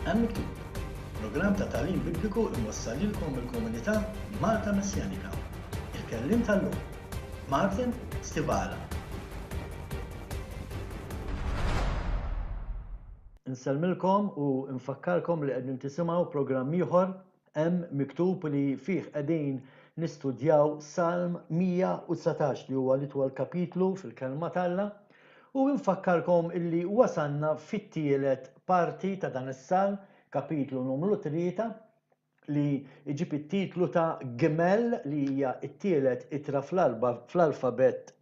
Hemm miktub, programm ta' tagħlim Bibliku imwassal lilkom il-komunità Malta Messjanika. Il-kellim tal-lum, Martin Stibala. Insellmilkom u nfakkarkom li qegħdin tisimgħu programm ieħor hemm miktub li fih qegħdin nistudjaw Salm 119 li huwa l-itwal kapitlu fil-kelma tAlla u nfakkarkom illi wasanna fit-tielet parti ta' dan is-salm, kapitlu numru 3, li jġib it-titlu ta' Gimel li hija t-tielet itra fl-alfabet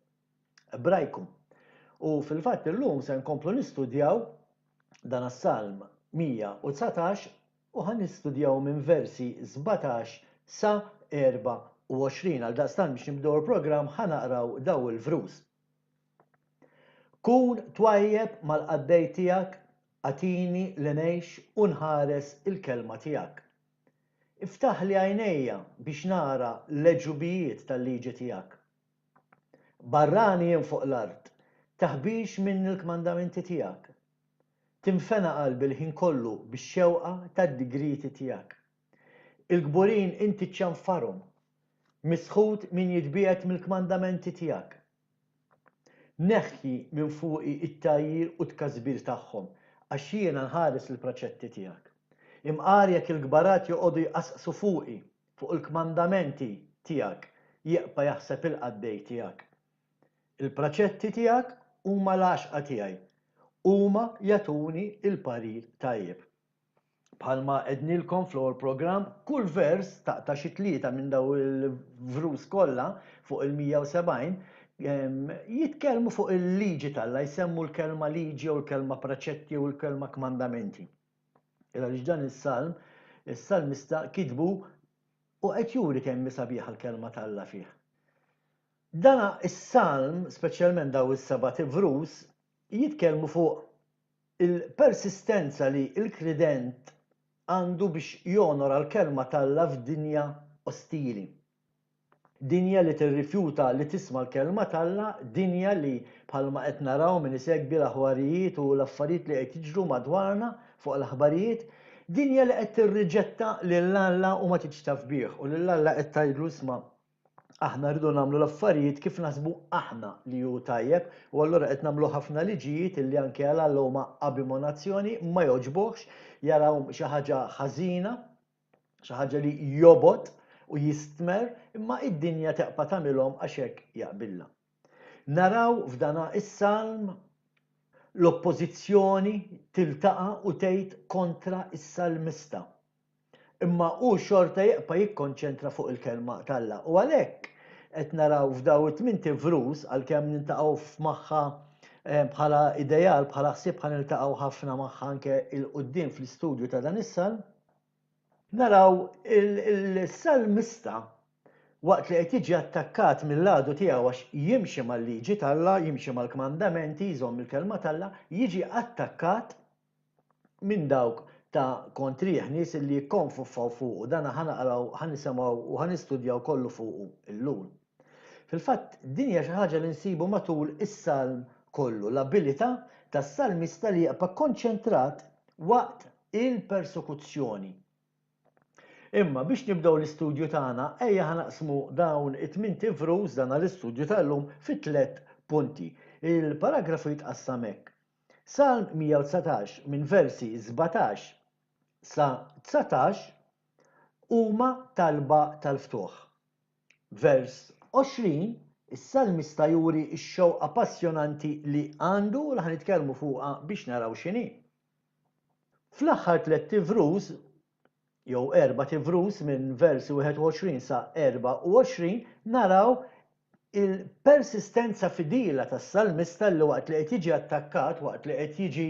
Ebrajku. U fil-fatt illum se nkomplu nistudjaw dan is-salm 119 u ħan nistudjaw minn versi 17 sa 24 għal daqstant biex nibdew il-programm ħanaqraw daw il-frus. Kun twajjeb mal-qaddej tiegħek, għatini li ngħix u nħares il-kelma tiegħek. Iftaħ li għajnejja biex nara l-leġubijiet tal-liġi tiegħek. Barrani jien fuq l-art, taħbix minn il-kmandamenti tiegħek. Timfena qalbi l-ħin kollu bix-xewqa tad-digriti tiegħek. Il-gburin inti ċċanfarhom, misħud min jitbiegħed mill-kmandamenti tiegħek. Neħħi minn fuqi it-tajjir u t-każbir tagħhom għax jiena nħares il-praċetti tiegħek. Imqarjek il-gbarat joqogħdu jqasqsu fuqi fuq il-kmandamenti tiegħek jieqpa jaħseb il-qaddej tiegħek. Il-praċetti tiegħek huma l-għaxqa tiegħi, huma jagħtuni il-parir tajjeb. Bħalma qednilkom fl-ewwel programm, kull vers ta' xi tlieta minn daw il-vrus kollha fuq il-170 jitkellmu fuq il-liġi tAlla, jsemmu l-kelma liġi u l-kelma praċetti u l-kelma kmandamenti. Għaliex dan is-salm, is-salmista kitbu u qed juri kemm sabiħa l-kelma tAlla fih. Dana is-salm, speċjalment daw is-seba' vrus, jitkellmu fuq il-persistenza li l-krident għandu biex jonora l-kelma tAlla f'dinja ostili. Dinja li tirrifjuta li tisma' l-kelma tAlla, dinja li bħalma qed naraw min isegwi l-aħbarijiet u l-affarijiet li qed jiġru madwarna fuq l-aħbarijiet, dinja li qed tirriġetta lil Alla u ma tiġtaf bih u lil Alla qed tgħidlu isma' aħna rridu nagħmlu l-affarijiet kif naħsbu aħna li hu tajjeb u allura qed nagħmlu ħafna liġijiet illi anke għal Alla huma abimonazzjoni ma jogħġbuhx, jaraw xi ħaġa ħażina, xi ħaġa li jobod u jistmer, imma id-dinja teqpa' tagħmilhom għax hekk jaqbilha. Naraw f'dana is-salm l-oppożizzjoni tiltaqa' u tgħid kontra is-salmista. Imma hu xorta jeqpa' jikkonċentra fuq il-kelma tAlla u għalhekk qed naraw f'daw it-tmien vrus għalkemm niltaqgħu f'magħha bħala ideal, bħala ħsieb ħaniltaqgħu ħafna magħha anke il-quddiem fl-istudju ta' dan is-salm. Naraw il-salmista waqt li qed jiġi attakkat mill-għadu tiegħu għax jimxi mal-liġi tAlla, jimxi mal-kmandamenti, jżomm il-kelma tAlla, jiġi attakkat minn dawk ta' kontrih nies li jikkonfuffaw fuqu, dan ħanaqraw, ħanisimgħu u ħanistudjaw kollu fuqu illum. Fil-fatt din hija xi ħaġa li nsibu matul is-salm kollu, l-abilità tas-salmista li jibqa' konċentrat waqt il-persekuzzjoni. Imma biex nibdew l-istudju tagħna ejja ħanaqsmu dawn it-tmien vrus dan l-istudju tal-lum fi 3 punti. Il-paragrafu jitqassam hekk. Salm 119 minn versi 17 sa 19 huma talba tal-ftuħ. Vers 20 is-salmista juri x-xewqa passjonanti li għandu u li ħanitkellmu fuqha biex naraw x'inhi. Fl-aħħar 3 vrus jew 4 vrus minn versi 21 sa 24 naraw il-persistenza fidila tas-salmista li waqt li qed jiġi attakkat, waqt li qed jiġi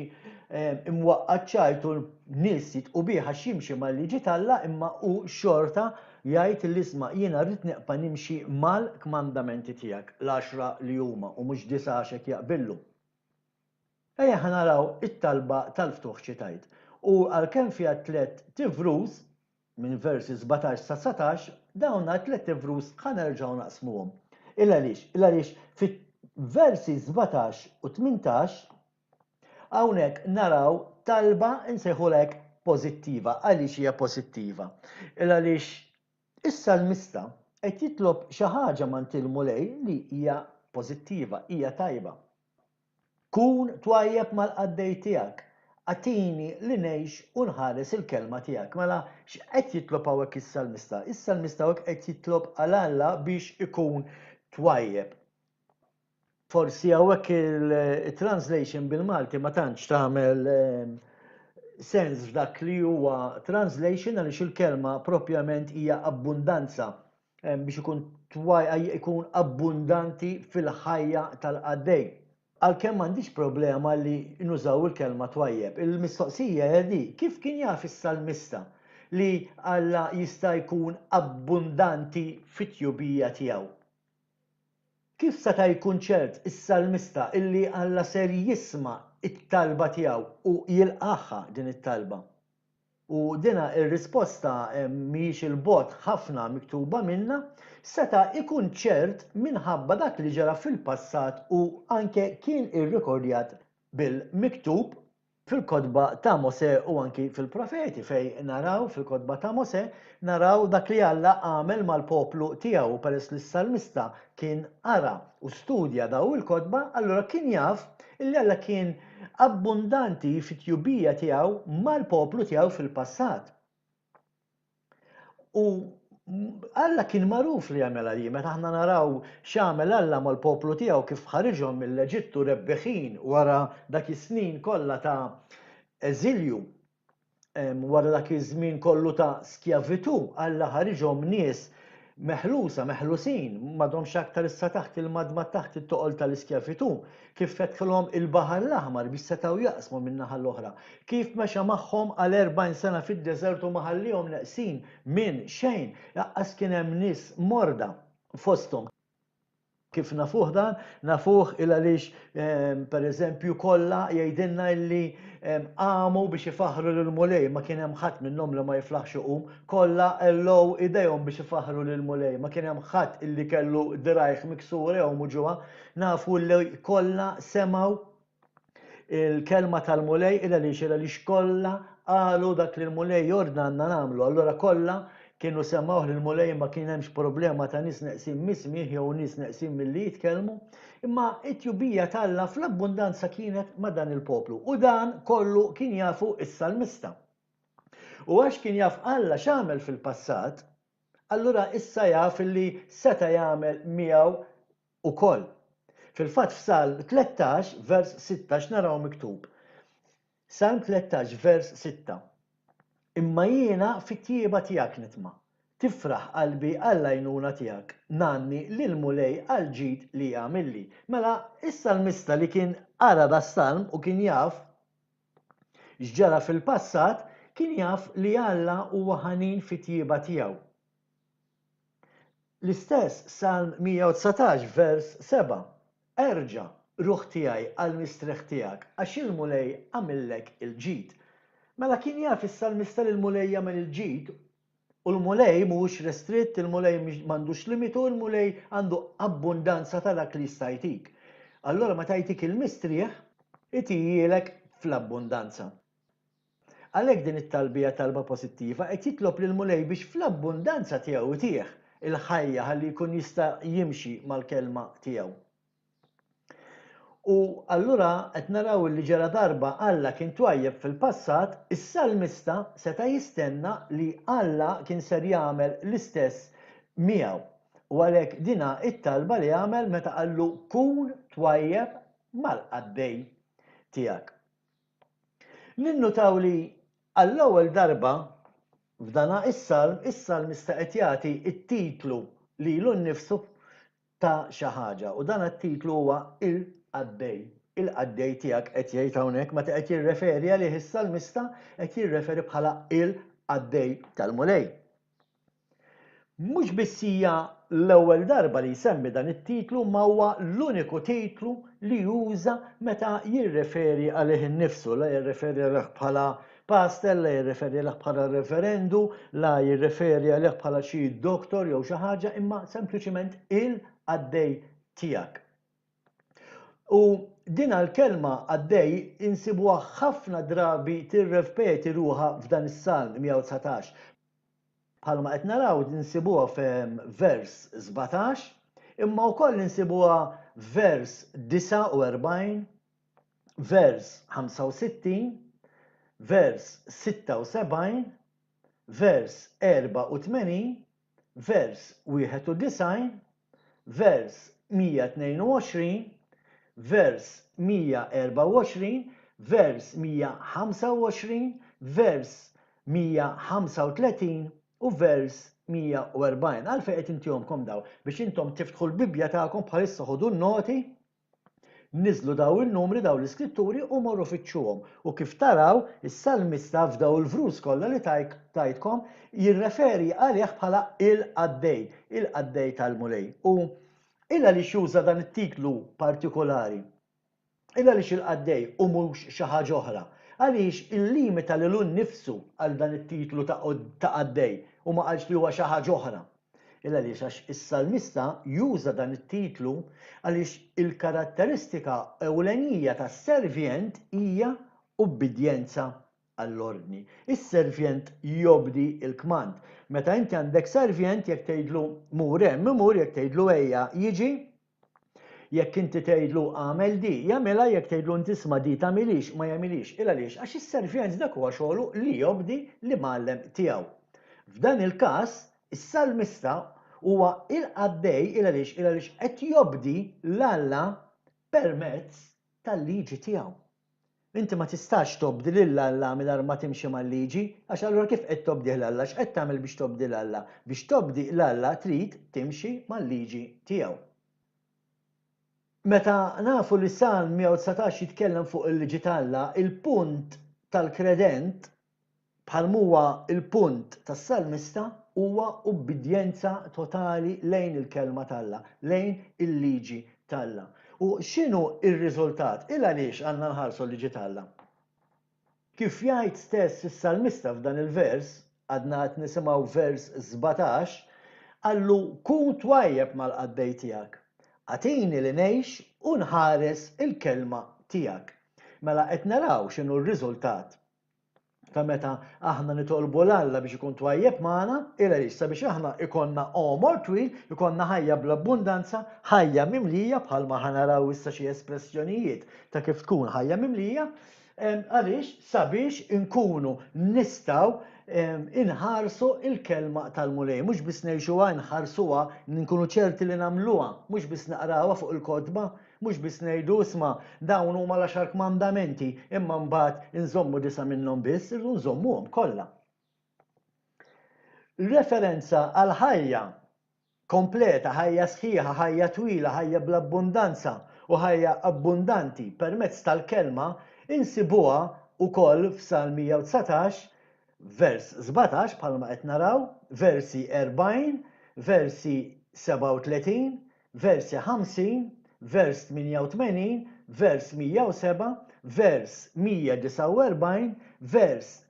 imwaqqat ċajtu n-nies jitqu bih għax jimxi mal-liġi tAlla imma hu xorta jgħid li isma' jiena rrid neqpa' nimxi mal-kmandamenti tiegħek l-10 li huma u mhux 9 hekk jaqbillu. Ejja ħanaraw it-talba tal-ftuħ xi tgħid. U għalkemm fiha 3 vrus minn versi 17 sa 19 dawn 3 vrus ħanerġgħu naqsmuhom. Għaliex fit-versi 17 u 18 hawnhekk naraw talba insejħulek pożittiva. Għaliex hija pożittiva? Għaliex is-salmista qed jitlob xi ħaġa mant il-mulej li hija pożittiva, hija tajba. Kun twajjeb mal-qaddej tiegħek. Għatini li ngħix u nħares il-kelma tiegħek. Mela x'qed jitlob hawnhekk is-salmista? Is-salmista hawnhekk qed jitlob għal Alla biex ikun twajjeb. Forsi hawnhekk il-translation bil-Malti ma tantx tagħmel sens f'dak li huwa translation għaliex il-kelma propjament hija abbundanza biex ikun abbundanti fil-ħajja tal-qaddej. Għalkemm m'għandix problema li nużaw il-kelma twajjeb. Il-mistoqsija di kif kien jaf is-salmista li Alla jista' jkun abbundanti fit-tjubija tiegħu. Kif seta' jkun ċert is-salmista illi Alla ser jisma' it-talba tiegħu u jilqaħħa din it-talba. U dina ir-risposta mhijiex il-bot ħafna miktuba minna, seta' ikun ċert minħabba dak li ġara fil-passat u anke kien irrekordjat bil-miktub fil-kodba ta' Mosè u anki fil-profeti fej naraw fil-kodba ta' Mosè naraw dak li Alla għamel mal-poplu tiegħu peress li s-salmista kien ara u studja daw il-kodba, allura kien jaf illi Alla kien abbundanti fit-tjubija tiegħu mal-poplu tiegħu fil-passat. U Alla kien magħruf li jagħmel għalih, meta aħna naraw x'għamel Alla mal-poplu tiegħu kif ħariġhom mill-Eġittu rebbeħin wara dak is-snin kollha ta' eżilju, wara dak iż-żmien kollu ta' skjavitu, Alla ħariġhom nies meħlusin, m'għadhomx aktar issa taħt il-madma taħt it-toqol tal-iskjavitu, kif fetħilhom il-Baħar l-Aħmar biex setgħu jaqsmu min-naħa l-oħra, kif mexa magħhom għal 40 sena fid-deżert u ma ħallihom neqsin minn xejn, laqqas kien hemm nies morda fosthom. Kif nafuh dan, nafuh għaliex pereżempju kollha jgħidilna li qamu biex ifaħħru lill-mulej, ma kien hemm ħadd minnhom li ma jiflaħx iqum, kollha ellow idejhom biex ifaħħru lill-mulej, ma kien hemm ħadd illi kellu dirajh miksura jew muġuha, nafu li kollha semgħu il-kelma tal-mulej għaliex kollha qalu dak li l-mulej jordna għandna nagħmlu, allura kollha kienu semgħuh lill-mulej ma kien hemmx problema ta' nies neqsin mismieħ jew nies neqsin milli jitkellmu, imma t-tjubija tal-Alla fl-abbundanza kienet ma' dan il-poplu u dan kollu kien jafu is-salmista. U għax kien jaf Alla x'għamel fil-passat, allura issa jaf li seta' jagħmel miegħu ukoll. Fil-fatt f'Salm 13 vers 16 naraw miktub. Salm 13 vers 6. Imma jiena fit-tjieba tiegħek nitma'. Tifraħ qalbi għall-għajnuna tiegħek, nanni lill-mulej għall-ġid li jagħmilli. Mela is-salmista li kien ara das-salm u kien jaf x'ġara fil-passat, kien jaf li Alla huwa ħanin fit-tjieba tiegħu. L-istess Salm 119 vers 7. Erġa' ruħ tiegħi għall-mistrieħ tiegħek għax il-mulej għamillek il-ġid. Mela kien jaf is-salmista li l-mulej jagħmel il-ġid u l-mulej mhux restritt, il-mulej m'għandux limitu, il-mulej għandu abbundanza ta' dak li jista' jtik. Allura meta jtik il-mistrieħ, itijilek fl-abbundanza. Għalhekk din it-talbija talba pożittiva qed jitlob lill-mulej biex fl-abbundanza tiegħu itih il-ħajja ħalli jkun jista' jimxi mal-kelma tiegħu. U allura qed naraw li ġara darba Alla kien twajjeb fil-passat, is-salmista seta' jistenna li Alla kien ser jagħmel l-istess miegħu. U għalhekk dina it-talba li jagħmel meta qallu kun twajjeb mal-qaddej tiegħek. Ninnutaw li għall-ewwel darba f'dana is-salmista qed jagħti t-titlu lilu nnifsu ta' xi ħaġa u dan it-titlu huwa il-qaddej. Il-qaddej tiegħek qed jgħid hawnhekk meta qed jirreferi għalih is-salmista qed jirreferi bħala il-qaddej tal-mulej. Mhux biss hija l-ewwel darba li jsemmi dan it-titlu ma huwa l-uniku titlu li juża meta jirreferi għalih innifsu, la jirreferi għalih bħala pastor, la jirreferi għalih bħala referendu, la jirreferi għalih bħala xi doktor jew xi ħaġa, imma sempliċiment il-qaddej tiegħek. U din l-kelma għaddej insibuha ħafna drabi tirrepeti ruha f'dan is-Salm 119. Bħalma qed naraw insibuha f'vers 17, imma wkoll insibuha vers 49, vers 65, vers 76, vers 84, vers 91, vers 122, vers 124, vers 125, vers 135 u vers 140. Għalfejn qed intihomkom daw biex intom tiftħu l-Bibja tagħkom bħalissa ħodu n-noti, niżlu daw il-numri daw l-iskritturi u morru fittxuhom. U kif taraw, is-salmista f'daw il-vrus kollha li tajtkom jirreferi għalih bħala il-qaddej tal-mulej. U illa li xuża dan it-titlu partikolari, illa li il-qaddej u mhux xi ħaġa oħra, għaliex il-limita lilu nnifsu għal dan it-titlu ta' qaddej u ma qalx li huwa xi ħaġa oħra. Illa li għax is-salmista juża dan it-titlu għaliex il-karatteristika ewlenija tas-servjent hija ubbidjenza għall-ordni. Is-servjent jobdi il-kmand. Meta inti għandek servjent jekk tgħidlu mur hemm imur, jekk tgħidlu ejja jiġi, jekk inti tgħidlu għamel di, jagħmilha, jekk tgħidlu intisma' di tagħmilix ma jagħmilix. Il għaliex għax is-servjent dak huwa xogħlu li jobdi l-imgħallem tiegħu. F'dan il-każ, is-salmista huwa il-qaddej il għaliex qed jobdi l-Alla permezz tal-liġi tiegħu. Inti ma tistax tobdi lill-Alla mingħajr ma timxi mal-liġi, għax allura kif qed tobdi l-Alla, x'qed tagħmel biex tobdi l-Alla? Biex tobdi l-Alla trid timxi mal-liġi tiegħu. Meta nafu li Salm 119 jitkellem fuq il-liġi tal-Alla, il-punt tal-kredent bħal huwa il-punt tas-salmista huwa ubbidjenza totali lejn il-kelma tal-Alla, lejn il-liġi tal-Alla. U x'inhu r-riżultat? Il għaliex għandna nħarsu l-liġi tal-Alla. Kif jgħid stess is-salmista f'dan il-vers, għadna qed nisimgħu vers 17, qallu kun twajjeb mal-qaddej tiegħek. Għatini li ngħix u nħares il-kelma tiegħek. Mela qed naraw x'inhu r-riżultat ta' meta aħna nitolbu l-Alla biex ikun twajjeb magħna, il għaliex sabiex aħna ikonna omor twil, ikonna ħajja bl-abbundanza, ħajja mimlija bħalma ħanaraw issa xi espressjonijiet ta' kif tkun ħajja mimlija, għaliex sabiex inkunu nistgħu inħarsu il-kelma tal-mulej, mhux biss ngħixuha nħarsuha nkunu ċerti li nagħmluha, mhux biss naqrawha fuq il-kotba, mhux biss ngħidu isma' dawn huma l-10 kmandamenti, imma mbagħad inżommu 9 minnhom biss, irdu nżommuhom kollha. Referenza għal ħajja kompleta, ħajja sħiħa, ħajja twila, ħajja bl-abbundanza u ħajja abbundanti permezz tal-kelma insibuha wkoll f'Salm 119 vers 17 bħalma qed naraw, versi 40, versi 37, versi 50, vers 88, vers 107, vers 149, vers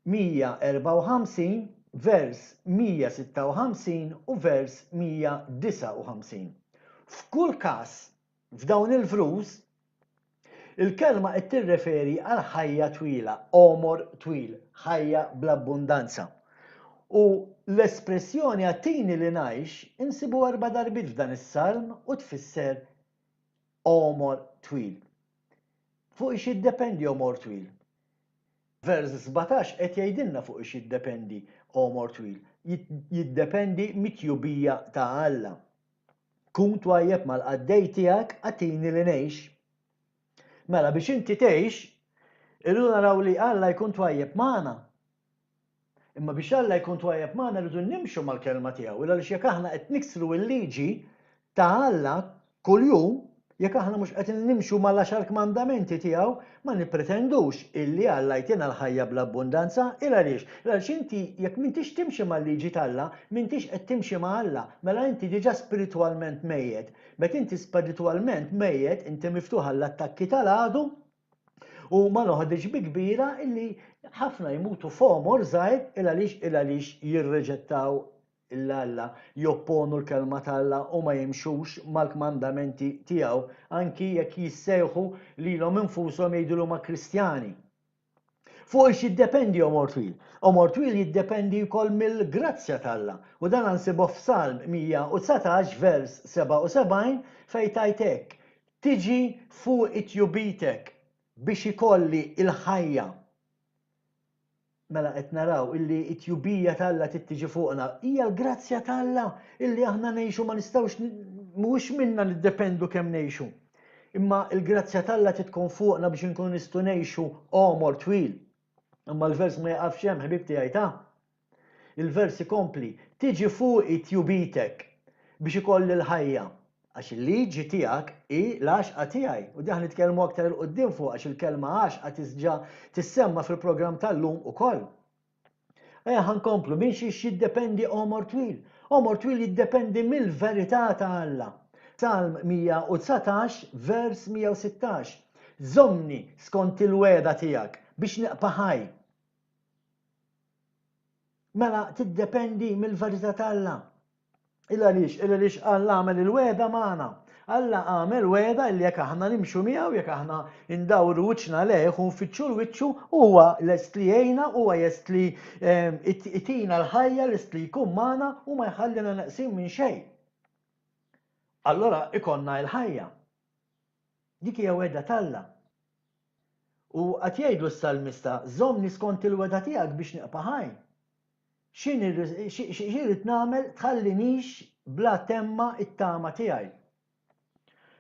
154, vers 156 u vers 159. F'kull każ f'dawn il-frus il-kelma qed tirreferi għal ħajja twila, omor twil, ħajja bl-abbundanza. U l-espressjoni għattini li ngħix insibu 4 darbit f'dan is-salm u tfisser omor twil. Fuq ix jiddependi omor twil. Vers 17 qed jgħidilna fuq ix jiddependi omor twil. Jiddependi mitjubija ta' Alla. Kun twajjeb mal-qaddej tiegħek għattini li ngħix. Mela biex inti tgħix, irridu naraw li Alla jkun twajjeb magħna. Imma biex Alla jkun twajjeb magħna rridu nimxu mal-kelma tiegħu, għaliex jekk aħna qed niksru l-liġi ta' Alla kuljum, jekk aħna mhux qed nimxu mal-10 kmandamenti tiegħu, ma nippretendux illi Alla jtina l-ħajja bl-abbundanza, għaliex inti jekk m'intix timxi mal-liġi tal-Alla, m'intix qed timxi ma' Alla, mela inti diġà spiritwalment mejjed. Meta inti spiritwalment mejjed, inti miftuħa l-attakki tal-għadu u ma noħodix bi kbira illi ħafna jmutu f'omor żgħir il għaliex jirreġettaw il-Alla jopponu l-kelma tal-Alla u ma jimxux mal-kmandamenti tiegħu anki jekk jissejħu lilhom infushom jgħidu ma' Kristjani. Fuq ix jiddependi Omor Twil. Omor Twil jiddependi wkoll mill-grazzja tal-Alla. U dan ansibu f'Salm 119 vers 77 fejn tajt hekk: tiġi fuq it-jubitek biex ikolli il-ħajja. Mela qed naraw illi t-tjubija tal-Alla tittiġi fuqna hija l-grazzja tal-Alla illi aħna ngħixu ma nistgħux mhuwiex minna niddependu kemm ngħixu. Imma l-grazzja tal-Alla tkun fuqna biex inkunu nistgħu ngħixu Omor Twil. Imma l-vers ma jaqafx hemm ħbib tiegħi ta'. Il-vers ikompli tiġi fuq it-tjubitek biex ikolli l-ħajja. Għax il-liġi tiegħek hi l-għaxqa tiegħi. U daħ nitkellmu aktar il-qudiem fuq għax il-kelma għaxqa tisġa tissemma fil-programm tal-lum ukoll. Ħankomplu minn xiex jiddependi Omor Twil. Omor Twil jiddependi mill-verità ta' Alla. Salm 119 vers 116. Żommni skont il-weda tiegħek biex neqpa' ħaj. Mela tiddependi mill-verità ta' Alla. Illa lix Alla għamel il-weda magħna. Alla għamel weda li jekk aħna nimxu miegħu jekk aħna indawru wiċċna lejh u nfittxu l-wiċċu huwa lest li jgħinna, huwa lest li itina l-ħajja, lest li jkun magħna u ma jħallina naqsin minn xejn. Allora ikonna l-ħajja. Dik hija weda tal-Alla. U qed jgħidu s-salmista żommni skont il-weda tiegħek biex neqpa' ħaj. X'irid nagħmel tħallinix bla temma it-tama tiegħi.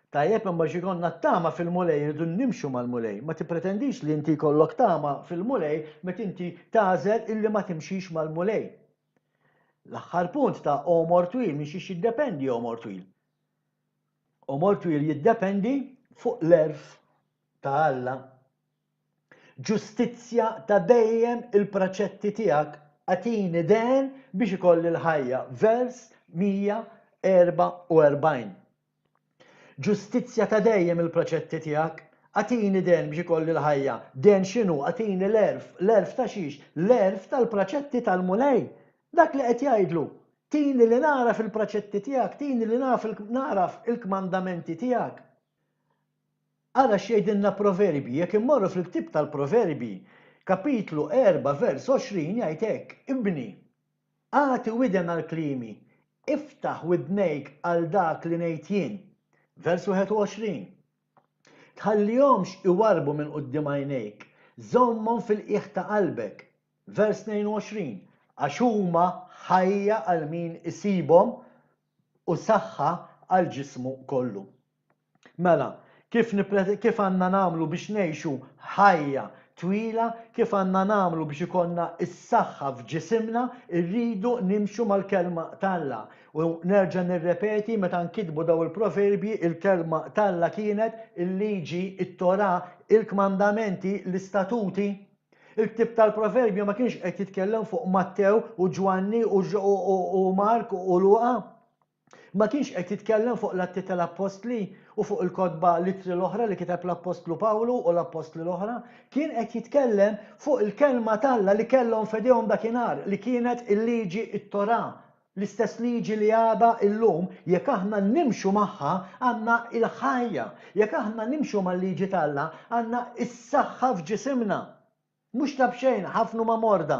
Tajjeb imma x'ikonna t-tama fil-mulej irridu nimxu mal-mulej. Ma tippretendix li inti jkollok tama fil-mulej meta inti tażel illi ma timxix mal-mulej. L-aħħar punt ta' Omor Twil minn xiex jiddependi Omor Twil. Omor Twil jiddependi fuq l-erf ta' Alla. Ġustizzja ta' dejjem il-praċetti tiegħek għatini den biex ikolli l-ħajja. Vers 144. Ġustizzja ta' dejjem il-proċetti tiegħek, għatini den biex ikolli l-ħajja. Den x'inhu? Għatini l-erf. L-erf ta' xiex? L-erf tal-proċetti tal-mulej. Dak li qed jgħidlu. Tini li naraf il-proċetti tiegħek, tini li naraf il-kmandamenti tiegħek. Ara x'jgħidilna Proverbi, jekk immorru fil-ktib tal-Proverbi, Kapitlu 4 vers 20 jgħid hekk: Ibni, għati widen għal klimi, iftaħ widnejk għal dak li ngħid jien. Vers 21. Tħallihomx iwarbu minn quddiem għajnejk, żommhom fil-qiegħ ta' qalbek. Vers 22. Għax huma ħajja għal min isibhom u saħħa għal ġismu kollu. Mela, kif għandna nagħmlu biex ngħixu ħajja twila, kif għandna nagħmlu biex ikollna s-saħħa f'ġisimna, irridu nimxu mal-kelma tal-Alla. U nerġa' nirrepeti meta nkitbu daw il-proverbi, il-kelma tal-Alla kienet il-liġi, it-Torà, il-kmandamenti, l-istatuti. Il-ktib tal-proverbi ma kienx qed jitkellem fuq Mattew u Ġwanni u Mark u Luqa. Ma kienx qed jitkellem fuq l-atti tal-Apostli u fuq il-kodba litri l-oħra li kiteb l-Apostlu Pawlu u l-Apostli l-oħra. Kien qed jitkellem fuq il-kelma tal-Alla li kellhom f'idejhom dakinhar li kienet il-liġi it-Torà. L-istess liġi li għadha illum jekk aħna nimxu magħha għandna il-ħajja. Jekk aħna nimxu mal-liġi tal-Alla għandna s-saħħa f'ġisimna. Mhux ta' bxejn ħafnu ma' morda.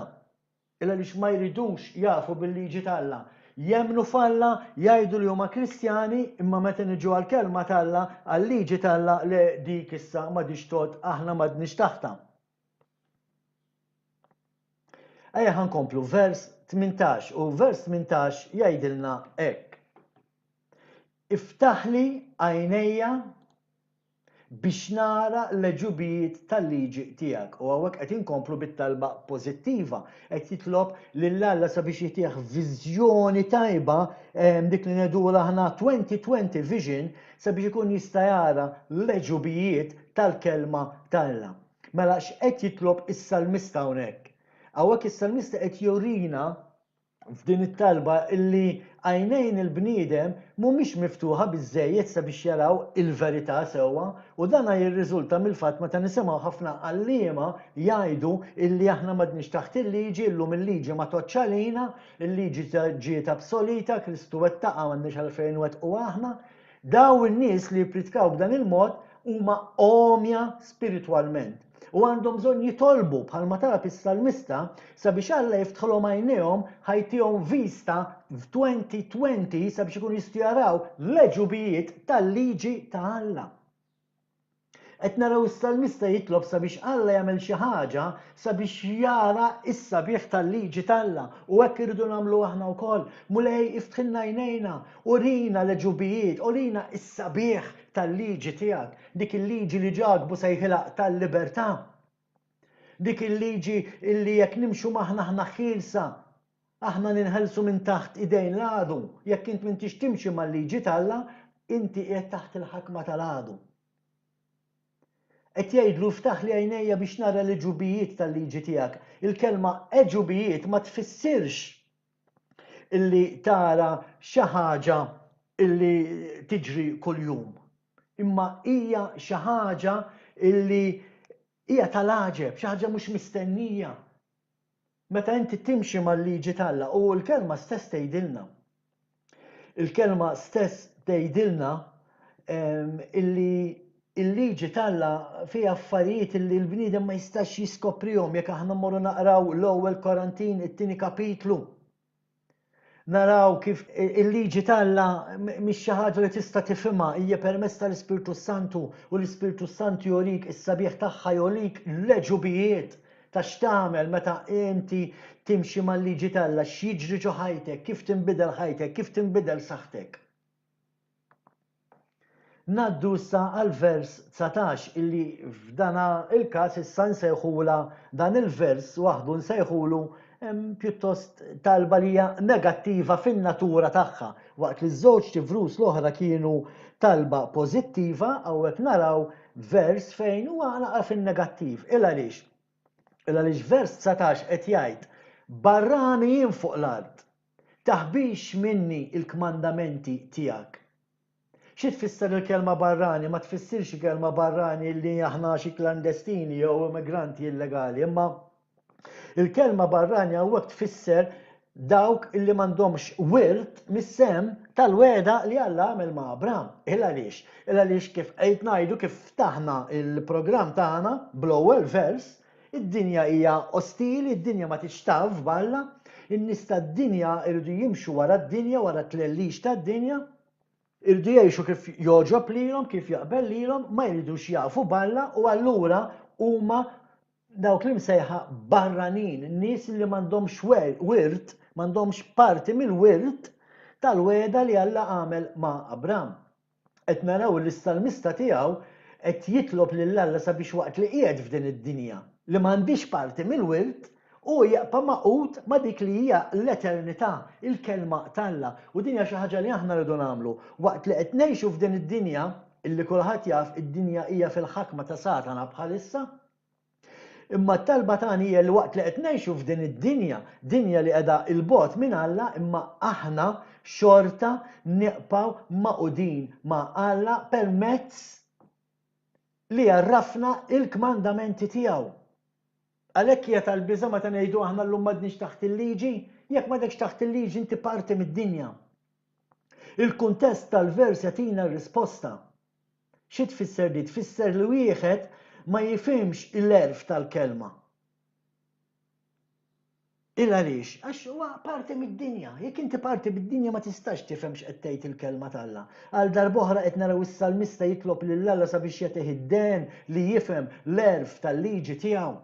Illa lix ma jridux jafu bil-liġi tal-Alla. Jemnu f'Alla jgħidu li huma Kristjani imma meta niġu għall-kelma tal-Alla għal-liġi tal-Alla li dik issa ma dixtot aħna m'għadniex taħta. Ejja ħankomplu vers 18 u vers 18 jgħidilna hekk. Iftaħli għajnejja biex nara l-ġubijiet tal-liġi tiegħek. U hawnhekk qed inkomplu bit-talba pożittiva, qed jitlob lill-Alla sabiex jitih viżjoni tajba dik li ngħidula aħna 2020 vision sabiex ikun jista' jara l-ġubijiet tal-kelma tal-Alla. Mela x'qed jitlob is-salmista hawnhekk? Hawnhekk is-salmista qed jurina f'din it-talba illi għajnejn il-bniedem mhumiex miftuħa biżżejjed sabiex jaraw il-verità sewwa u dan jirriżulta mill-fatt meta nisimgħu ħafna għalliema jgħidu illi aħna m'għadniex taħt il-liġi, llum il-liġi ma toċċ għalina, il-liġi ġiet obsolita, Kristu wettaqa' m'għandniex għalfejn wettqu aħna. Daw in-nies li jippritkaw b'dan il-mod huma omja spiritwalment. U għandhom bżonn jitolbu bħalma talab is-salmista sabiex Alla jiftħolhom għajnejhom ħajtihom vista f'2020 sabiex ikunu jistgħu jaraw l-leġubijiet tal-liġi ta' Alla. Qed naraw is-salmista jitlob sabiex Alla jagħmel xi ħaġa sabiex jara is-sabiħ tal-liġi t'Alla u hekk irridu nagħmlu aħna wkoll. Mulej iftħilna għajnejna, urina leġubijiet, urina is-sabiħ tal-liġi tiegħek, dik il-liġi li ġagbu sejħilaq tal-libertà. Dik il-liġi illi jekk nimxu maħna aħna ħielsa, aħna ninħelsu minn taħt idejn l-għadu. Jekk int m'intix timxi mal-liġi t'Alla, inti qiegħed taħt il-ħakma tal-għadu. Qed jgħidlu ftaħ li għajnejja biex nara l-eġubijiet tal-liġi tiegħek. Il-kelma eġubijiet ma tfissirx illi tara xi ħaġa illi tiġri kuljum. Imma hija xi ħaġa illi hija tal-għaġeb, xi ħaġa mhux mistennija. Meta inti timxi mal-liġi t'Alla u l-kelma stess tgħidilna. Il-kelma stess tgħidilna illi il-liġi t'Alla fiha affarijiet illi l-bniedem ma jistax jiskoprihom jekk aħna mmorru naqraw l-ewwel Korantin, it-tieni kapitlu. Naraw kif il-liġi t'Alla mhix xi ħaġa li tista' tifhimha, hija permezz tal-Ispirtu Santu u l-Ispirtu Santu jorik is-sabiħ tagħha jorik l-leġubijiet ta' x'tagħmel meta inti timxi mal-liġi t'Alla, x'jiġri ġo ħajtek, kif tinbidel ħajtek, kif tinbidel saħħtek. Naddu issa għal vers 19 illi f'dana il-każ issa nsejħula dan il-vers waħdu nsejħulu pjuttost talba li hija negattiva fin-natura tagħha, waqt li ż-żewġ tifrus l-oħra kienu talba pożittiva hawnhekk naraw vers fejn huwa naqra fin-negattiv. Il għaliex vers 19 qed jgħid barrani jien fuq l-art, taħbix minni il-kmandamenti tiegħek. Xi tfisser il-kelma barrani? Ma tfissirx kelma barrani li aħna xi klandestini jew immigranti illegali, imma il-kelma barrani hawnhekk tfisser dawk illi m'għandhomx wirt mis-sem tal-weda li Alla għamel ma' Abraham. Il għaliex kif qed ngħidu kif ftaħna il-programm tagħna bl-ewwel vers, id-dinja hija ostili, id-dinja ma tixtaf balla, in-nies tad-dinja irridu jimxu wara d-dinja, wara t-tlellix tad-dinja, irridu jgħixu kif joġob lilhom, kif jaqbel lilhom, ma jridux jafu balla u allura huma dawk li msejħa barranin, nies li m'għandhomx wirt, m'għandhomx parti mill-wirt tal-weda li Alla għamel ma' Abraham. Qed naraw l-istalmista tiegħu qed jitlob lil Alla sabiex waqt li qiegħed f'din id-dinja li m'għandix parti mill-wirt u jaqpa' maqut ma' dik li hija l-eternità, il-kelma t'Alla. U din hija xi ħaġa li aħna rridu nagħmlu. Waqt li qed ngħixu f'din id-dinja, illi kulħadd jaf id-dinja hija fil-ħakma ta' Satana bħalissa, imma t-talba tagħna hija li waqt li qed ngħixu f'din id-dinja, dinja li qiegħda il-bogħod minn Alla, imma aħna xorta nieqpaw maqudin ma' Alla permezz li jarrafna il-kmandamenti tiegħu. Għalhekk hija tal-biża' meta ngħidu aħna llum m'għadniex taħt il-liġi, jekk m'għadekx taħt il-liġi inti parti mid-dinja. Il-kuntest tal-vers jagħtina r-risposta. Xi tfisser di? Tfisser li wieħed ma jifhimx il-erf tal-kelma. Il għaliex, għax huwa parti mid-dinja. Jekk inti parti mid-dinja ma tistax tifhem x'qed tgħid il-kelma t'Alla. Għal darb'oħra qed naraw is-salmista jitlob lil Alla sabiex jagħtih id-den li jifhem l-erf tal-liġi tiegħu.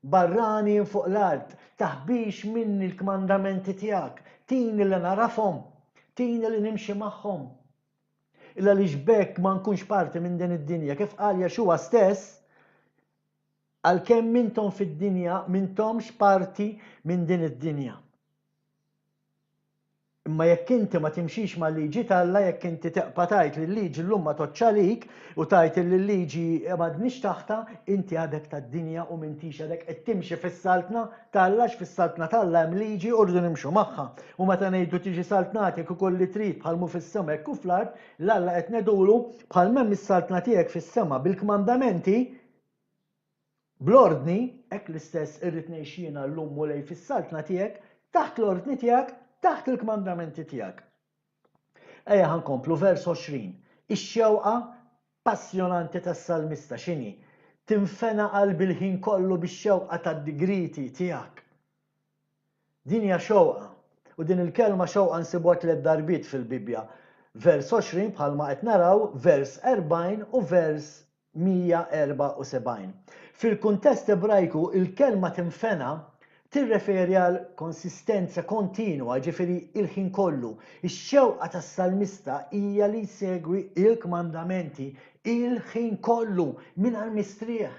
Barrani fuq l-art, taħbix minni l-kmandamenti tiegħek, tini li narafhom, tini li nimxi magħhom. Illa li xbek ma nkunx parti minn din id-dinja, kif qal Jaxua stess, għalkemm mintom fid-dinja, mintomx parti minn din id-dinja. Imma jekk inti ma timxix mal-liġi tal-Alla, jekk inti teqpa' tgħid li l-liġi llum ma toċċalik u tgħid li l-liġi m'għadniex taħta, inti għadek tad-dinja u m'intix għadek qed timxi fis-saltna tal-Alla fis-saltna tal-Alla hemm liġi u rridu nimxu magħha. U meta ngħidu tiġi saltnat jekk ukoll li trid bħalmu fis-sema jekk hu fl-art, l-Alla qed ngħidulu bħal m'hemm is-saltna tiegħek fis-sema bil-kmandamenti bl-ordni hekk l-istess irrid ngħix jiena llum u lej fis-saltna tiegħek taħt l-ordni tiegħek taħt il-kmandamenti tiegħek. Ejja ħankomplu vers 20. Ix-xewqa passjonanti tas-salmista x'inhi? Tinfena qalbi l-ħin kollu bix-xewqa tad-digriti tiegħek. Din hija xewqa. U din il-kelma xewqa nsibuha 3 darbiet fil-Bibja. Vers 20 bħalma qed naraw, vers 40 u vers 174. Fil-kuntest Ebrajku il-kelma tinfena tirreferi għal konsistenza kontinua, ġifieri il-ħin kollu. Ix-xewqa tas-salmista hija li jsegwi il-kmandamenti il-ħin kollu mingħajr mistrieħ.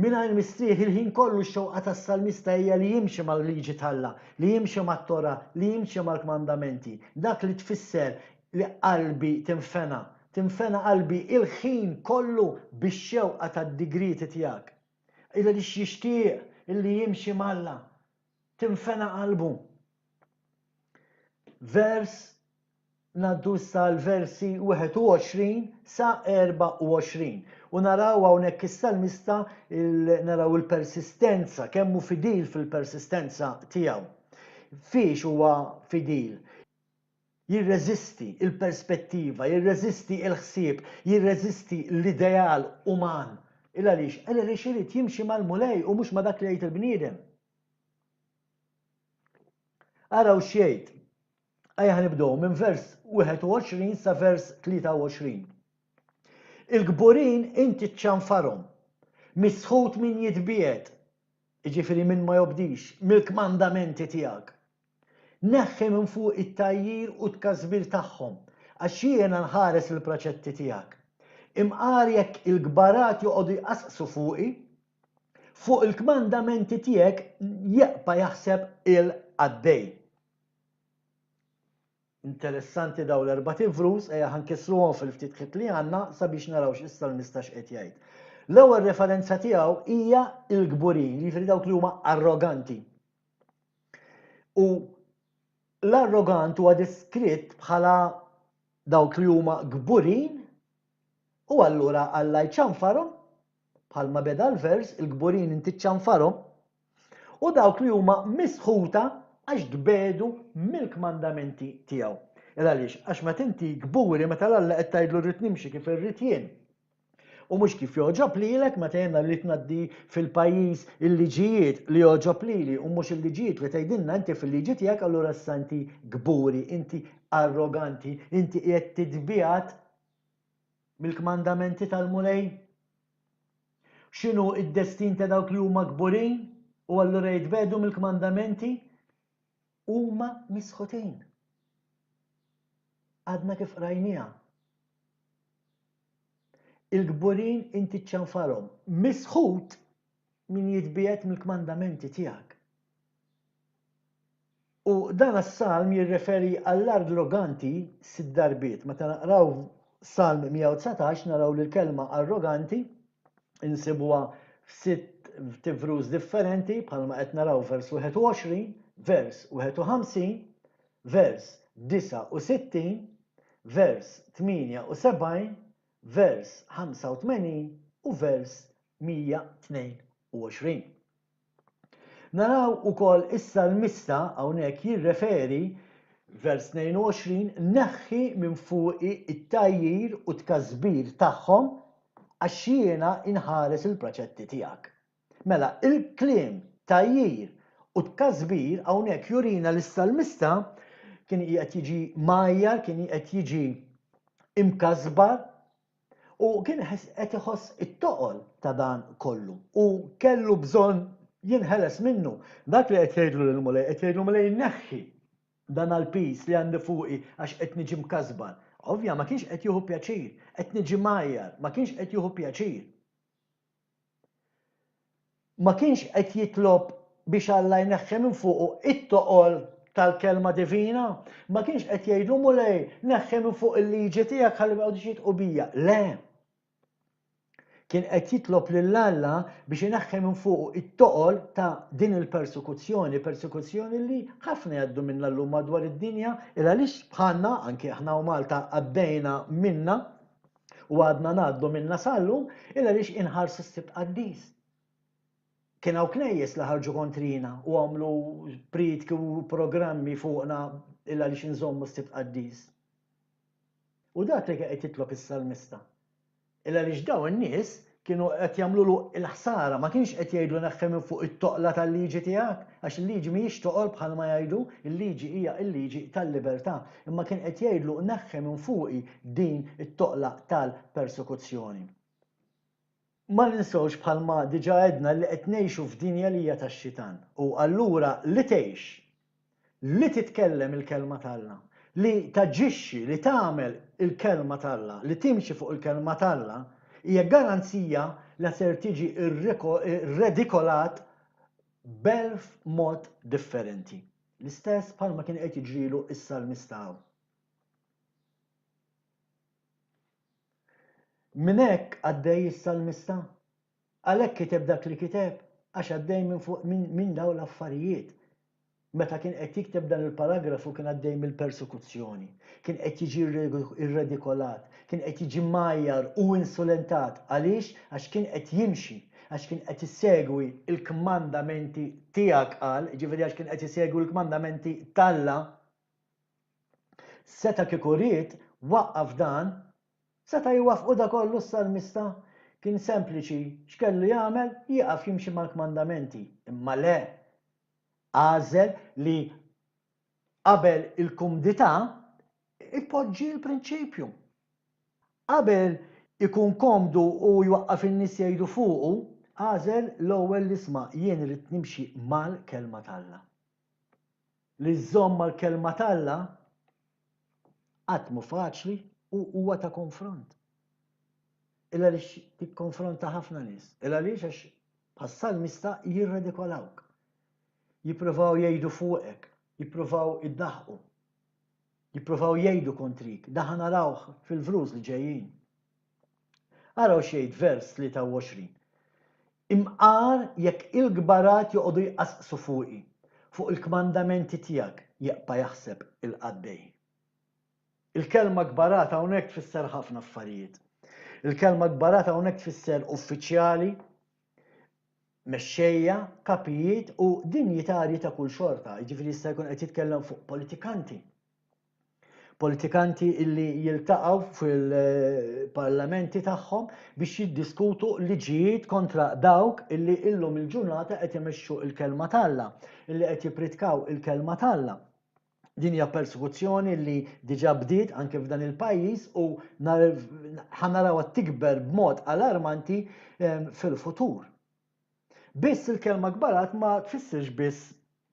Mingħajr mistrieħ il-ħin kollu x-xewqa tas-salmista hija li jimxi mal-liġi tal-Alla, li jimxi mat-Tora, li jimxi mal-kmandamenti. Dak li tfisser li qalbi tinfena qalbi il-ħin kollu bix-xewqa tad-digriti tiegħek. Illa li jixtieq illi jimxi malla, tinfena qalbu. Naddu issa l-versi 21 sa 24 u naraw hawnhekk is-salmista naraw il-persistenza, kemm hu fidil fil-persistenza tiegħu. Fiex huwa fidil? Jirreżisti il-perspettiva, jirreżisti il-ħsieb, jirreżisti l-ideal uman. Għaliex irid jimxi mal-mulej u mhux ma dak li jgħid il-bniedem. Araw x'jgħid. Ejja ħnibdew minn vers 21 sa vers 23. Il-gburin inti tċanfarhom, misħut min jitbiet, jiġifieri min ma jobdix, mill-kmandamenti tiegħek. Neħħi minn fuq it-tajjir u t-każbir tagħhom, għax jiena nħares il-proċetti tiegħek. Imqar jekk il-gbarat joqogħdu jqasqsu fuqi, fuq il-kmandamenti tiegħek jeqpa' jaħseb il-għaddej. Interessanti daw l-erba' tifrus, ejja ħankissruhom fil-ftit ħiet li għandna sabiex naraw x'is-salmista x'qed jgħid. L-ewwel referenza tiegħu hija l-gburin, jiġifieri dawk li huma arroganti. U l-arrogant huwa deskritt bħala dawk li huma gburin. U allura Alla jċanfarhom, bħalma beda l-vers, il-gburin inti ċanfarhom, u dawk li huma misħuta għax dbedu mill-kmandamenti tiegħu. Għaliex, għax meta inti gburi meta l-Alla qed tgħidlu rrid nimxi kif irrid jien. U mhux kif joġob lilek meta jiena rrid ngħaddi fil-pajjiż il-liġijiet li joġob lili u mhux il-liġijiet li tgħidilna inti fil-liġi tiegħek allura issa inti gburi, inti arroganti, inti qiegħed titbiegħat mill-kmandamenti tal-mulej? X'inhu id-destin ta' dawk li huma gburin u allura jitbedu mill-kmandamenti? Huma misħutin. Għadna kif rajniha. Il-gburin inti ċċanfarhom, misħut min jitbiet mill-kmandamenti tiegħek. U dan as-salm jirreferi għall-arroganti 6 darbiet. Meta naqraw Salm 119 naraw li l-kelma arroganti insibuha f'6 tifrus differenti bħalma qed naraw vers 21, vers 51, vers 69, vers 78, vers 85 u vers 122. Naraw ukoll is-salmista hawnhekk jirreferi vers 22 neħħi minn fuqi it-tajjir u t-każbir tagħhom għax jiena inħares il-proċetti tiegħek. Mela il-kliem tajjir u t-każbir hawnhekk jurina lis-salmista kien qed jiġi majjar, kien qed jiġi imkasbar u kien qed iħoss it-toqol ta' dan kollu u kellu bżonn jinħeles minnu. Dak li qed jgħidlu lill-mulej, qed jgħidlu mulej neħħi dan għall-pis li għandi fuqi għax qed niġi mkasbar. Ovvja ma kienx qed jieħu pjaċir, qed niġi majjar, ma kienx qed jieħu pjaċir. Ma kienx qed jitlob biex Alla jneħħi minn fuqu it-toqol tal-kelma divina, ma kienx qed jgħidu mulej neħħi minn fuq il-liġi tiegħek ħalli ma jgħodux jitqu bija. Le. Kien qed jitlob lill-Alla biex ineħħi minn fuq it-toqol ta' din il-persekuzzjoni, persekuzzjoni li ħafna jgħaddu minnha llum madwar id-dinja il għaliex bħalna anke aħna u Malta għaddejna minna u għadna ngħaddu minna sallum il għaliex inħarsu s-Sibt Qaddis. Kien hawn knejjes li ħarġu kontrina u għamlu pritki u programmi fuqna il għaliex inżommu s-Sibt Qaddis. U dak li qed jitlob is-Salmista. Illa għaliex daw in-nies kienu qed jagħmlu l-ħsara, ma kienx qed jgħidu neħħi minn fuq it-toqla tal-liġi tiegħek, għax il-liġi mhijiex toqol bħalma jgħidu, il-liġi hija l-liġi tal-libertà, imma kien qed jgħidlu neħħi minn fuqi din it-toqla tal-persekuzzjoni. Ma ninsewx bħalma diġà għedna li qed ngħixu f'dinja li hija tax-xitan. U allura li tgħix, li titkellem il-kelma tal-Alla, li taġixxi, li tagħmel il-kelma tal-Alla, li timxi fuq il-kelma tal-Alla, hija garanzija li ser tiġi irredikolat b'elf mod differenti. L-istess bħalma kien qed jiġrilu is-Salmista. Min hekk għaddej is-Salmista, għalhekk kiteb dak li kiteb għax għaddej minn dawn l-affarijiet. Meta kien qed jikteb dan il-paragrafu kien għaddej mill-persekuzzjoni, kien qed jiġi irredikolat, kien qed jiġi mmajjar u insulentat għaliex għax kien qed jimxi, għax kien qed isegwi l-kmandamenti tiegħek qal, ġifieri għax kien qed isegwi l-kmandamenti tal-Alla, seta' kieku ried waqqaf dan, seta' jwaffqu da kollu s-Salmista kien sempliċi x'kellu jagħmel jieqaf jimxi mal-kmandamenti, imma le. Għażel li qabel il-kumdità ipoġġi l-prinċipju. Qabel ikun komdu u jwaqqaf in-nies jgħidu fuqu, għażel l-ewwel li isma' jien irid nimxi mal-kelma tal-Alla. Li żomm mal-kelma tal-Alla qatt mhu faċli u huwa ta' konfront. Il għaliex tikkonfronta ħafna nies, il għaliex għax bħas-Salmista jirredikolawk. Jippruvaw jgħidu fuqek, jippruvaw iddaħqu, jippruvaw jgħidu kontrik, daħ narawh fil-vrus li ġejjin. Araw xejn vers 23. Imqar jekk il-gbarat joqogħdu jqasqsu fuqi, fuq il-kmandamenti tiegħek jaqpa' jaħseb il-qaddej. Il-kelma gbarat hawnhekk tfisser ħafna affarijiet. Il-kelma gbarat hawnhekk tfisser uffiċjali, mexxejja, kapijiet u dinjitarji ta' kull xorta, jiġifieri jista' jkun qed jitkellem fuq politikanti. Politikanti illi jiltaqgħu fil-parlamenti tagħhom biex jiddiskutu liġijiet kontra dawk illi illum il-ġurnata qed imexxu l-kelma tal-Alla, illi qed jippritkaw il-kelma tal-Alla. Din hija persekuzzjoni li diġà bdiet anke f'dan il-pajjiż u ħanarawha tikber b'mod alarmanti fil-futur. Biss il-kelma gbarat ma tfissirx biss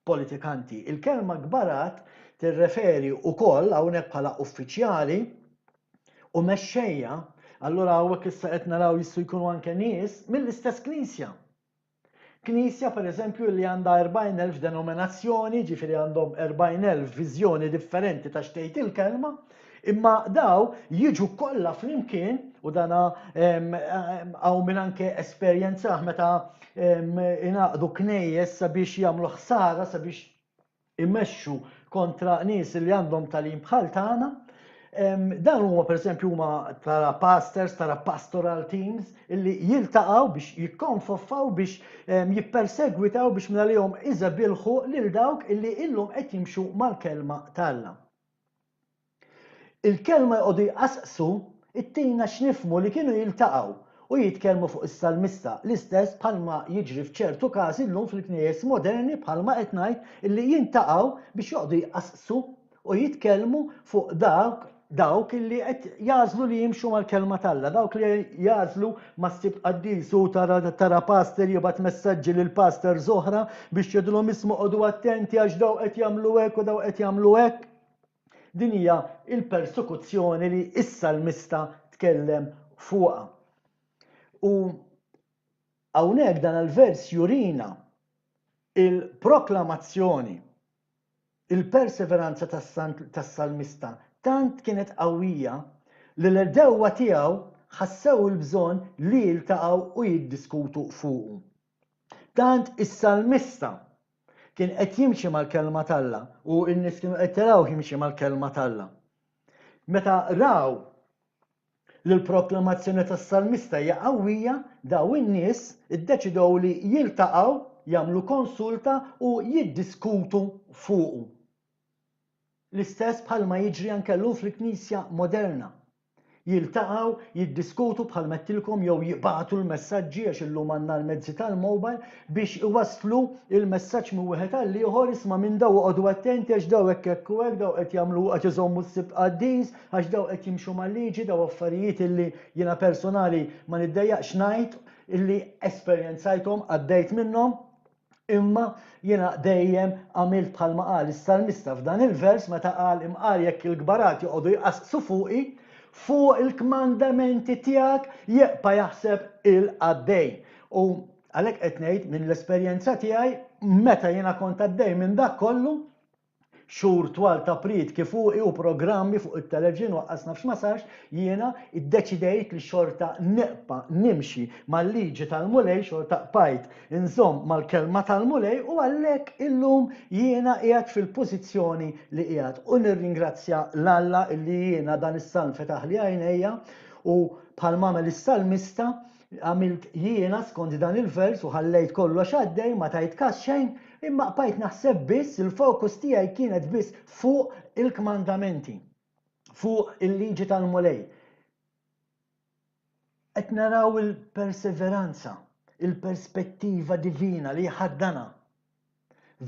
politikanti. Il-kelma gbarat tirreferi wkoll hawnhekk bħala uffiċjali u mexxejja, allura hawnhekk issa qed naraw jistgħu jkunu anke nies mill-istess Knisja. Knisja pereżempju li għandha 40,000 denominazzjoni, ġifieri għandhom 40,000 viżjoni differenti ta' xtejt il-kelma, imma daw jiġu kollha flimkien u dana hawn min anke esperjenza meta inaqdu knejjes sabiex jagħmlu ħsara sabiex imexxu kontra nies li għandhom tagħlim bħal tagħna. Dan huma pereżempju huma tara pastors, tara pastoral teams illi jiltaqgħu biex jikkonfoffaw biex jippersegwitaw biex minn għalihom iżabilħu lil dawk illi illum qed jimxu mal-kelma tal-Alla. Il-kelma jqogħdu jqasqsu ittina x'nifhmu li kienu jiltaqgħu u jitkellmu fuq is-Salmista l-istess bħalma jiġri f'ċertu każi llum fil-knejjes moderni bħalma qed ngħid illi jintaqgħu biex joqgħdu jqasqsu u jitkellmu fuq dawk illi qed jażlu li jimxu mal-kelma tal-Alla, dawk li jażlu ma ssib qaddis u tara pastor jibgħat messaġġi lil pastors oħra biex jgħidulhom ismu qogħdu attenti għax daw qed jagħmlu hekk u daw qed jagħmlu hekk. Din hija l-persekuzzjoni li is-Salmista tkellem fuqha. U hawnhekk dan il-vers jurina il-proklamazzjoni il-perseveranza tas-salmista tant kienet qawwija li l-erdewwa tiegħu ħassew il-bżonn li jiltaqgħu u jiddiskutu fuqu. Tant is-salmista kien qed jimxi mal-kelma t'Alla u n-nies kienu qed taraw jimxi mal-kelma t'Alla. Meta raw li l-proklamazzjoni tas-salmista hija qawwija, daw in-nies iddeċidew li jiltaqgħu jagħmlu konsulta u jiddiskutu fuqu. L-istess bħalma jiġri anke llum fil-Knisja moderna. Jiltaqgħu jiddiskutu bħalma qedtilkom jew jibagħtu l-messaġġi għax illum għandna l-mezzi tal-mowbile biex iwasslu il-messaġġ minn wieħed għal ieħor isma' minn daw oqgħodu attenti għax daw hekk u hekk daw qed jagħmlu qed iżommu s-sibt qaddis għax daw qed jimxu mal-liġi daw affarijiet illi jiena personali ma niddejjaqx ngħid illi esperjenzajthom għaddejt minnhom. Imma jiena dejjem għamilt bħalma qal is-salmista f'dan il-vers meta qal imqal jekk il-gbarat joqogħdu jqassqsu fuqi fuq il-kmandamenti tiegħek jibqa' jaħseb il-għaddej. U għalhekk qed ngħid minn l-esperjenza tiegħi meta jiena kont għaddej minn dak kollu xhur twal ta' prid kif fuqi u programmi fuq it-televiġin waqqasna f'x'ma sarx jiena iddeċidejt li xorta neqpa' nimxi mal-liġi tal-mulej xorta qbajt inżomm mal-kelma tal-mulej u għalhekk illum jiena qiegħed fil-pożizzjoni li qiegħed u nirringrazzja l-Alla li jiena dan is-salm fetaħ li għajnejja u bħal m'għamel is-salmista għamilt jiena skont dan il-vers u ħallejt kollox għaddej ma tajt każ xejn imma qbajt naħseb biss il-fokus tiegħi kienet biss fuq il-kmandamenti, fuq il-liġi tal-mulej. Qed naraw il-perseveranza, il-perspettiva divina li ħaddana.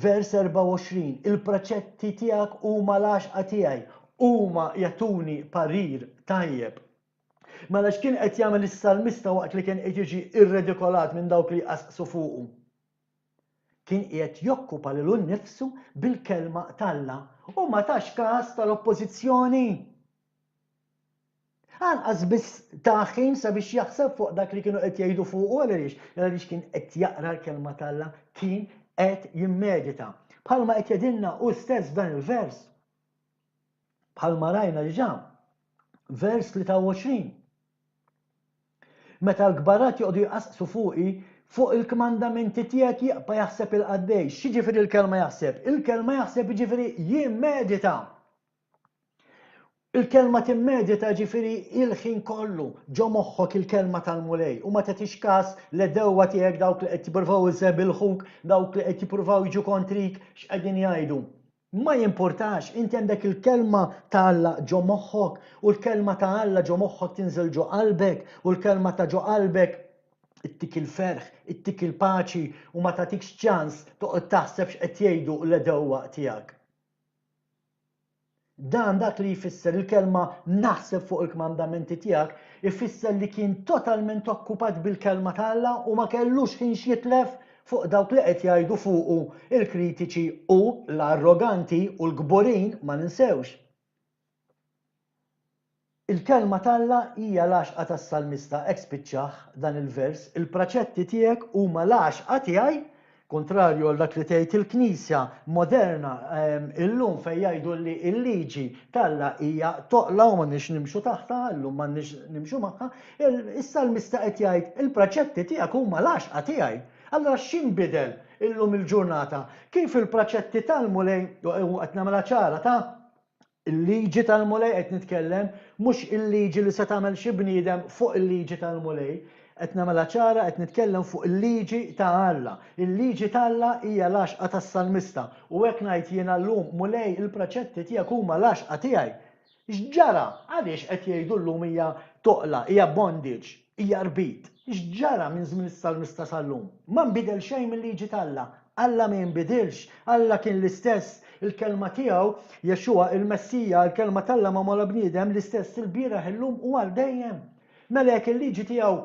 Vers 24, il-preċetti tiegħek huma l-għaxqa tiegħi, huma jagħtuni parir tajjeb. Mela x'kien qed jagħmel is-salmista waqt li kien qed jiġi irredikolat minn dawk li jqasqsu fuqu. Kien qiegħed jokkupa lilu nnifsu bil-kelma t'Alla u ma tax każ tal-oppożizzjoni. Anqas biss ta' ħin sabiex jaħseb fuq dak li kienu qed jgħidu fuqu għaliex kien qed jaqra l-kelma t'Alla, kien qed jimmedita. Bħalma qed jgħidilna hu stess dan il-vers. Bħalma rajna diġà. Vers 23. Meta l-gbarat joqgħdu jqasqsu fuqi fuq il-kmandamenti tiegħek jibqa' jaħseb il-qaddej. X'jiġifieri l-kelma jaħseb? Il-kelma jaħseb jiġifieri jimmedita. Il-kelma timmedita ġifieri il-ħin kollu ġo moħħok il-kelma tal-mulej u ma tagħtix każ l-dewwa tiegħek dawk li qed jippruvaw isebilħuk, dawk li qed jippruvaw jiġu kontrik x'qegħdin jgħidu. Ma jimpurtax, inti għandek il-kelma ta' Alla ġo moħħok u l-kelma ta' Alla ġo moħħok tinżel ġo qalbek u l-kelma ta' ġo qalbek ittik il-ferħ, ittik il-paċi u ma tagħtikx ċans toqgħod taħseb x'qed jgħidu l-dewwa tiegħek. Dan dak li jfisser il-kelma naħseb fuq il-kmandamenti tiegħek ifisser li kien totalment okkupat bil-kelma ta' Alla u ma kellux ħin jitlef fuq dawk li qed jgħidu fuqu il-kritiċi u l-arroganti u l-gburin ma ninsewx. Il-kelma t'Alla hija l-għaxqa tas-salmista hekk spiċċaħ dan il-vers, il-preċetti tiegħek huma l-għaxqa tiegħi, kontrarju għal dak li tgħid il-Knisja moderna illum fejn jgħidu li l-liġi t'Alla hija toqla u m'għandniex nimxu taħta, illum m'għandniex nimxu magħha, is-salmista qed jgħid il-preċetti tiegħek huma l-għaxqa tiegħi. Allora x'inbidel illum il-ġurnata? Kif il-preċetti tal-mulej qed nagħmilha ċara ta' il-liġi tal-mulej qed nitkellem mhux il-liġi li se tagħmel xi bniedem fuq il-liġi tal-mulej, qed nagħmilha ċara qed nitkellem fuq il-liġi ta' Alla. Il-liġi ta' Alla hija l-għaxqa tas-salmista u hekk ngħid jiena llum mulej il-preċetti tiegħek huma l-għaxqa tiegħi. X'ġara għaliex qed jgħidu llum hija toqla, hija bondage, hija rbit. X'ġara minn żmien is-salmista sal-lum? Ma nbidel xejn mill-liġi t'Alla. Alla ma jinbidilx, Alla kien l-istess. Il-kelma tiegħu Jexua il-Messija, il-kelma t'Alla ma mola bniedem l-istess il-bieraħ illum u għal dejjem. Mela jekk il-liġi tiegħu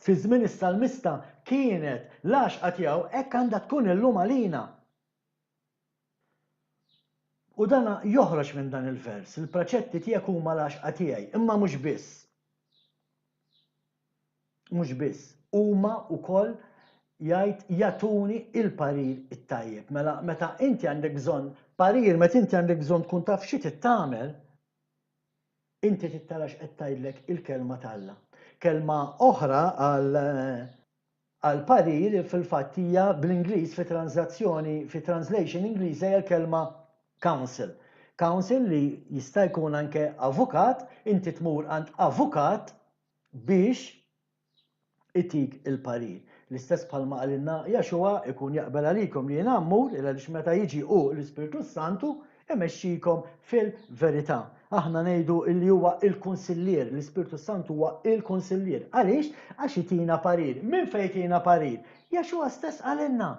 fi żmien is-salmista kienet l-għaxqa tiegħu hekk għandha tkun illum għalina. U dan joħroġ minn dan il-vers, il-preċetti tiegħek huma l-għaxqa tiegħi, imma mhux biss. Mhux biss, huma wkoll jgħid jagħtuni il-parir it-tajjeb. Mela meta inti għandek bżonn parir, meta inti għandek bżonn tkun taf xi tagħmel, inti tittara x'qed tgħidlek il-kelma tal-Alla. Kelma oħra għal parir fil-fatt hija bl-Ingliż fi translation Ingliża hija l-kelma counsel. Counsel li jista' jkun anke avukat, inti tmur għand avukat biex itik il-parir. L-istess bħalma għalilna Jaxua ikun jaqbel għalikom li jien ammur għaliex meta jiġi l-Ispiritu Santu imexxikom fil-verità. Aħna ngħidu li huwa il-kunsillier, l-Ispiritu Santu huwa il-kunsillier. Għaliex? Għax itina parir. Min fejn tina parir? Jaxua stess għalilna.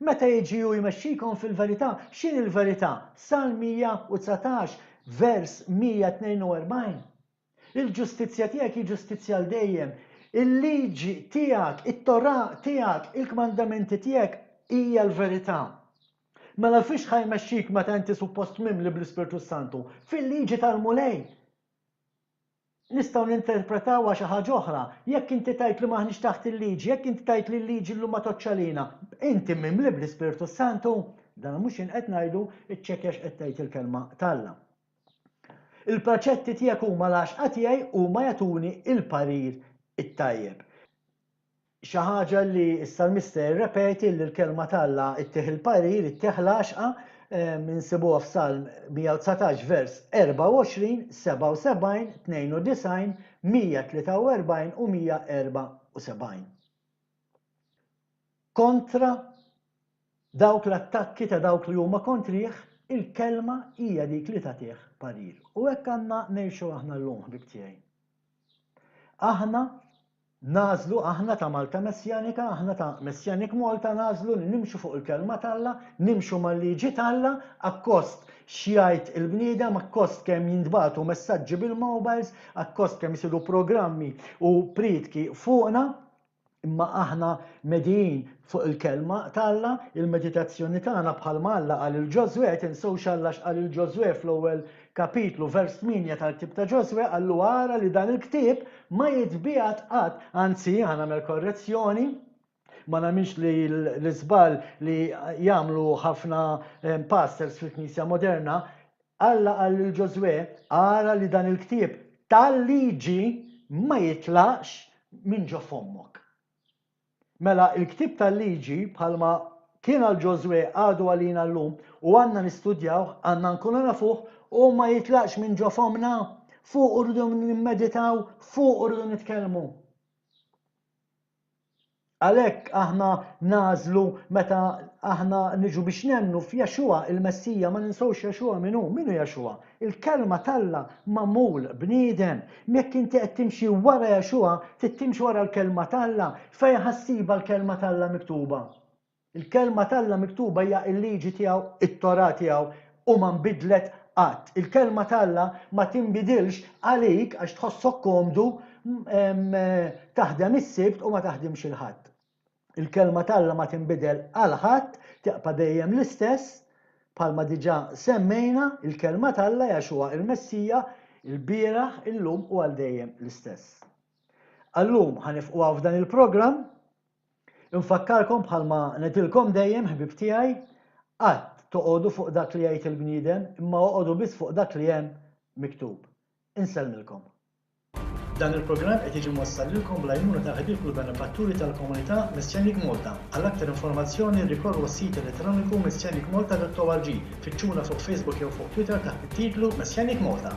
Meta jiġi jmexxikom fil-verità, x'in il-verità? Salm 119 vers 142. Il-ġustizzja tiegħek hi ġustizzja l dejjem. Il-liġi tiegħek, it-Torah tiegħek, il-kmandamenti tiegħek hija l-verità. Mela fiex ħajmexxik meta inti suppost mimli bl-Ispiritu Santu? Fil-liġi tal-mulej. Nistgħu ninterpretawha xi ħaġa oħra. Jekk inti tajt li maħniex taħt il-liġi, jekk inti tajt li l-liġi llum ma toċċalina, inti mimli bl-Ispiritu Santu, dan mhux inqed ngħidu iċċekkja x'qed tgħid il-kelma tal-Alla. Il-proċetti tiegħek huma l-għaxqa tiegħi huma jagħtuni il-parir it-tajjeb. Xi ħaġa li s-Salmista jirrepeti li l-kelma tal-Alla ittieħ il-parir, ittieħ l-għaxqa minsibuha f'Salm 119 vers 24, 77, 92, 143 u 174. Kontra dawk l-attakki ta' dawk li huma kontrih, il-kelma hija dik li tagħtih parir. U hekk għandna ngħixu aħna llum ħbib tiegħi. Aħna nażlu, aħna ta' Malta Messjanika, aħna ta' Messjanik Malta nażlu li nimxu fuq il-kelma tal-Alla, nimxu mal-liġi tal-Alla, akkost xjajt il-bniedem, akkost kemm jintbagħtu messaġġi bil-mobiles, akkost kemm isiru programmi u pritki fuqna, imma aħna medijin fuq il-kelma tal-Alla, il-meditazzjoni tagħna bħalma Alla qal il-Ġoswe, tinsewx Alla x'qal il-Ġoswe fl-ewwel kapitlu vers 8 tal-ktieb ta' Ġoswe, qallu ara li dan il-ktieb ma jitbiegħat qatt, anzi nagħmel korrezzjoni, ma nagħmilx li l-iżbal li jagħmlu ħafna pastors fil-Knisja Moderna, Alla qal il-Ġoswe ara li dan il-ktieb tal-liġi ma jitlaqx minn ġo fommok. Mela il-ktib tal-liġi bħalma kien għal Ġoswe għadu għalina llum u għandna nistudjaw, għandna nkunu nafuh u ma jitlaqx minn ġo fomna, fuq urdu nimmeditaw, fuq urdu nitkellmu. Għalhekk aħna nażlu meta aħna niġu biex nemnu f'Jaxua il-Messija, ma ninsewx Jaxua minnu Jaxua. Il-kelma tal-Alla magħmul bniedem. Jekk inti qed timxi wara Jaxua, tittimxi wara l-kelma tal-Alla, fejn ħassiba l-kelma tal-Alla miktuba. Il-kelma tal-Alla miktuba hija l-liġi tiegħu, it-Torah tiegħu u ma nbidlet qatt. Il-kelma tal-Alla ma tinbidilx għalik għax tħossok komdu taħdem is-sibt u ma taħdimx il-ħadd. Il-kelma tal-Alla ma tinbidel għal ħadd, tibqa' dejjem l-istess, bħalma diġà semmejna il-kelma tal-Alla Jaxua il-Messija, il-bieraħ, illum u għal dejjem l-istess. Allum ħanifqu f'dan il-programm, infakkarkom bħalma netilkom dejjem ħbib tiegħi, qatt toqgħodu fuq dak li jgħid il-bniedem, imma oqgħodu biss fuq dak li hemm miktub. Insellmilkom. Dan il-programm qed jiġi mwassal lilkom bl-għajnuna ta' ħbieb u l-benefatturi tal-komunità Messjanik Malta. Għal aktar informazzjoni rikorru s-sit elettroniku messjanikmalta.org. Fittxuna fuq Facebook jew fuq Twitter taħt it-titlu Messjanik Malta.